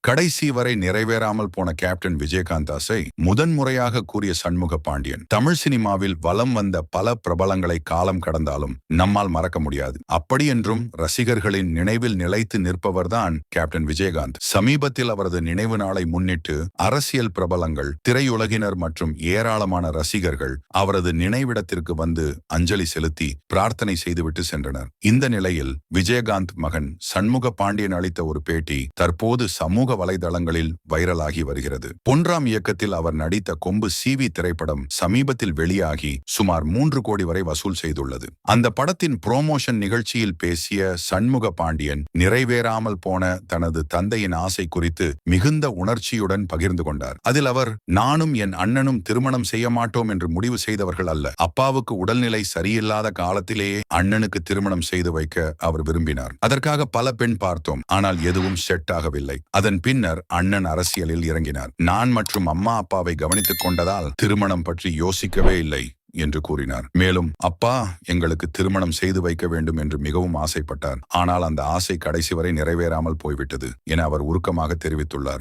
கடைசி வரை நிறைவேறாமல் போன கேப்டன் விஜயகாந்த் ஆசை முதன்முறையாக கூறிய சண்முக பாண்டியன். தமிழ் சினிமாவில் வலம் வந்த பல பிரபலங்களை காலம் கடந்தாலும் நம்மால் மறக்க முடியாது. அப்படியென்றும் ரசிகர்களின் நினைவில் நிலைத்து நிற்பவர்தான் கேப்டன் விஜயகாந்த். சமீபத்தில் அவரது நினைவு நாளை முன்னிட்டு அரசியல் பிரபலங்கள், திரையுலகினர் மற்றும் ஏராளமான ரசிகர்கள் அவரது நினைவிடத்திற்கு வந்து அஞ்சலி செலுத்தி பிரார்த்தனை செய்துவிட்டு சென்றனர். இந்த நிலையில் விஜயகாந்த் மகன் சண்முக பாண்டியன் அளித்த ஒரு பேட்டி தற்போது சமூக வலைதளங்களில் வைரலாகி வருகிறது. பொன்ராம் இயக்கத்தில் அவர் நடித்த கொம்பு சிவி திரைப்படம் சமீபத்தில் வெளியாகி சுமார் 3 கோடி வரை வசூல் செய்துள்ளது. அந்த படத்தின் புரோமோஷன் நிகழ்ச்சியில் பேசிய சண்முக பாண்டியன் நிறைவேறாமல் போன தனது தந்தையின் ஆசை குறித்து மிகுந்த உணர்ச்சியுடன் பகிர்ந்து கொண்டார். அதில் அவர், நானும் என் அண்ணனும் திருமணம் செய்ய மாட்டோம் என்று முடிவு செய்தவர்கள் அல்ல. அப்பாவுக்கு உடல்நிலை சரியில்லாத காலத்திலேயே அண்ணனுக்கு திருமணம் செய்து வைக்க அவர் விரும்பினார். அதற்காக பல பெண் பார்த்தோம், ஆனால் எதுவும் செட் ஆகவில்லை. அதன் பின்னர் அண்ணன் அரசியலில் இறங்கினார். நான் மற்றும் அம்மா அப்பாவை கவனித்துக் கொண்டதால் திருமணம் பற்றி யோசிக்கவே இல்லை என்று கூறினார். மேலும், அப்பா எங்களுக்கு திருமணம் செய்து வைக்க வேண்டும் என்று மிகவும் ஆசைப்பட்டார். ஆனால் அந்த ஆசை கடைசி வரை நிறைவேறாமல் போய்விட்டது என அவர் உருக்கமாக தெரிவித்துள்ளார்.